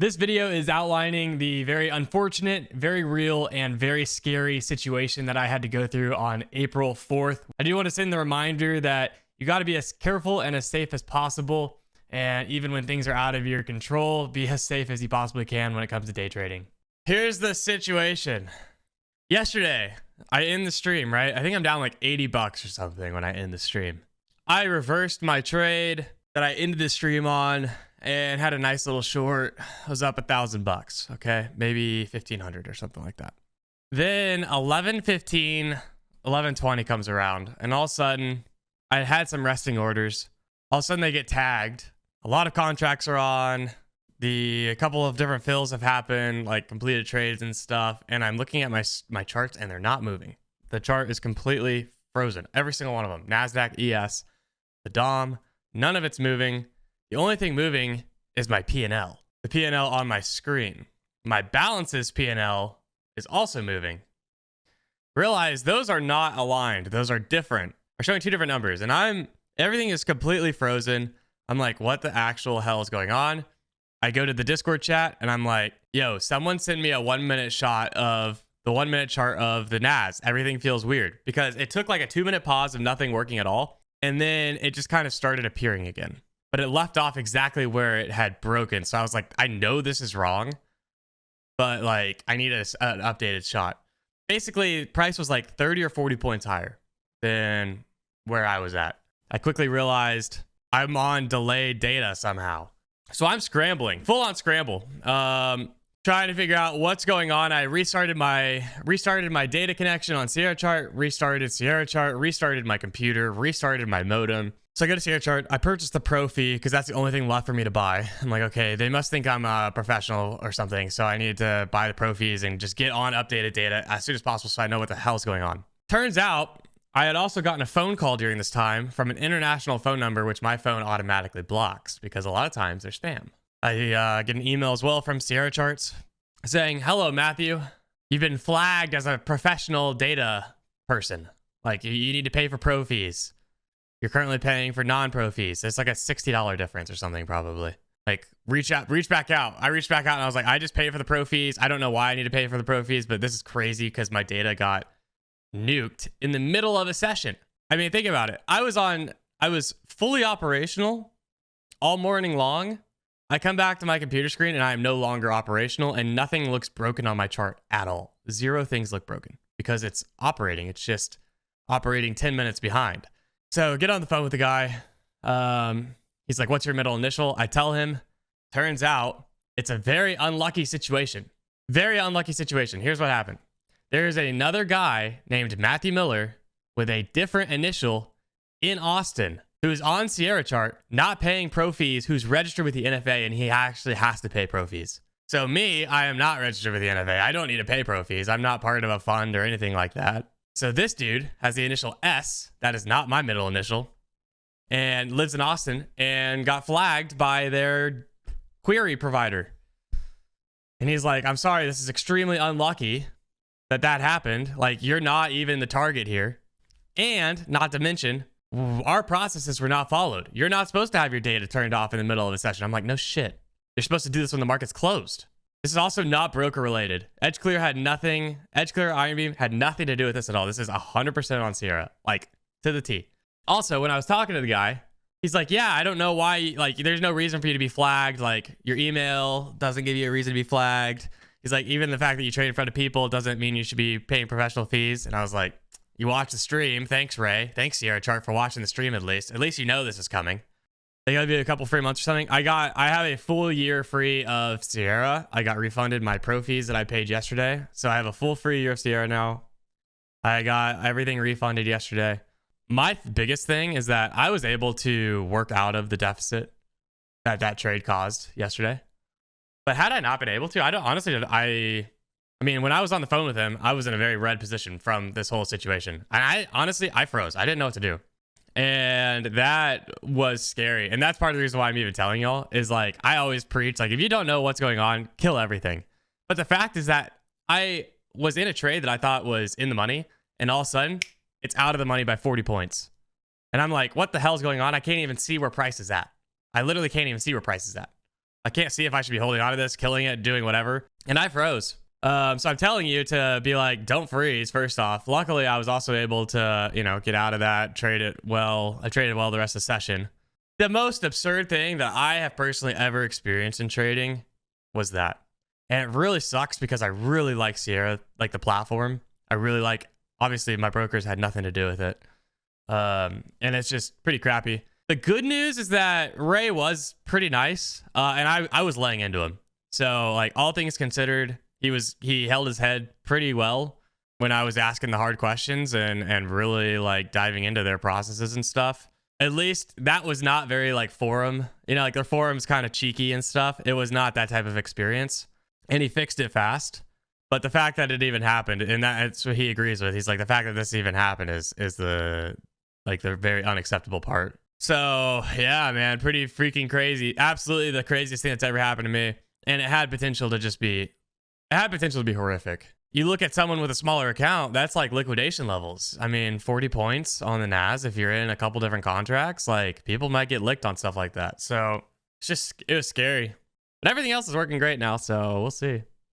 This video is outlining the very unfortunate, very real, and very scary situation that I had to go through on April 4th. I do want to send the reminder that you got to be as careful and as safe as possible. And even when things are out of your control, be as safe as you possibly can when it comes to day trading. Here's the situation. Yesterday, I end the stream, right? I think I'm down like 80 bucks or something when I end the stream. I reversed my trade that I ended the stream on and had a nice little short. I was up $1,000, okay? Maybe 1,500 or something like that. Then 11:15, 11:20 comes around, and all of a sudden, I had some resting orders. All of a sudden, they get tagged. A lot of contracts are on. A couple of different fills have happened, like completed trades and stuff, and I'm looking at my charts, and they're not moving. The chart is completely frozen. Every single one of them. Nasdaq, ES, the DOM, none of it's moving. The only thing moving is my P&L. The P&L on my screen. My balances P&L is also moving. Realize those are not aligned. Those are different. They're showing two different numbers, and everything is completely frozen. I'm like, what the actual hell is going on? I go to the Discord chat and I'm like, yo, someone send me a 1 minute shot of the 1 minute chart of the NAS. Everything feels weird because it took like a 2 minute pause of nothing working at all. And then it just kind of started appearing again, but it left off exactly where it had broken. So I was like, I know this is wrong, but like I need an updated shot. Basically, price was like 30 or 40 points higher than where I was at. I quickly realized I'm on delayed data somehow. So I'm scrambling, full on scramble, trying to figure out what's going on. I restarted my data connection on Sierra Chart, restarted Sierra Chart, restarted my computer, restarted my modem. So I go to Sierra Chart. I purchased the pro fee because that's the only thing left for me to buy. I'm like, okay, they must think I'm a professional or something. So I need to buy the pro fees and just get on updated data as soon as possible so I know what the hell's going on. Turns out I had also gotten a phone call during this time from an international phone number, which my phone automatically blocks because a lot of times they're spam. I get an email as well from Sierra Charts saying, hello, Matthew. You've been flagged as a professional data person. Like, you need to pay for pro fees. You're currently paying for non-pro fees. It's like a $60 difference or something, probably. Like, reach back out. I reached back out and I was like, I just paid for the pro fees. I don't know why I need to pay for the pro fees, but this is crazy because my data got nuked in the middle of a session. I mean, think about it. I was fully operational all morning long. I come back to my computer screen and I am no longer operational and nothing looks broken on my chart at all. Zero things look broken because it's operating. It's just operating 10 minutes behind. So get on the phone with the guy. He's like, what's your middle initial? I tell him. Turns out it's a very unlucky situation. Very unlucky situation. Here's what happened. There's another guy named Matthew Miller with a different initial in Austin who's on Sierra Chart, not paying pro fees, who's registered with the NFA, and he actually has to pay pro fees. So me, I am not registered with the NFA. I don't need to pay pro fees. I'm not part of a fund or anything like that. So this dude has the initial S, that is not my middle initial, and lives in Austin and got flagged by their query provider. And he's like, I'm sorry, this is extremely unlucky that happened. Like, you're not even the target here. And not to mention, our processes were not followed. You're not supposed to have your data turned off in the middle of a session. I'm like, no shit. You're supposed to do this when the market's closed. This is also not broker related. Edgeclear Iron Beam had nothing to do with this at all. This is 100% on Sierra, like to the T. Also, when I was talking to the guy, he's like, yeah, I don't know why, like, there's no reason for you to be flagged. Like, your email doesn't give you a reason to be flagged. He's like, even the fact that you trade in front of people doesn't mean you should be paying professional fees. And I was like, you watch the stream. Thanks, Ray. Thanks, Sierra Chart, for watching the stream at least. At least you know this is coming. They gotta be a couple free months or something. I have a full year free of Sierra. I got refunded my pro fees that I paid yesterday. So I have a full free year of Sierra now. I got everything refunded yesterday. My biggest thing is that I was able to work out of the deficit that trade caused yesterday. But had I not been able to, I mean, when I was on the phone with him, I was in a very red position from this whole situation. And I froze. I didn't know what to do. And that was scary. And that's part of the reason why I'm even telling y'all is, like, I always preach, like, if you don't know what's going on, kill everything. But the fact is that I was in a trade that I thought was in the money, and all of a sudden it's out of the money by 40 points. And I'm like, what the hell's going on? I can't even see where price is at. I literally can't even see where price is at. I can't see if I should be holding on to this, killing it, doing whatever. And I froze. So I'm telling you to be like, don't freeze, first off. Luckily, I was also able to, you know, get out of that, trade it well. I traded well the rest of the session. The most absurd thing that I have personally ever experienced in trading was that. And it really sucks because I really like Sierra, like the platform. I really like, obviously my brokers had nothing to do with it. And it's just pretty crappy. The good news is that Ray was pretty nice. And I was laying into him. So like all things considered, he held his head pretty well when I was asking the hard questions and really like diving into their processes and stuff. At least that was not very like forum, you know, like their forum's kind of cheeky and stuff. It was not that type of experience, and he fixed it fast. But the fact that it even happened, and that's what he agrees with. He's like, the fact that this even happened is the very unacceptable part. So yeah, man, pretty freaking crazy. Absolutely the craziest thing that's ever happened to me. And it had potential to be horrific. You look at someone with a smaller account, that's like liquidation levels. I mean, 40 points on the Nas, if you're in a couple different contracts, like people might get licked on stuff like that. So it was scary. But everything else is working great now, so we'll see.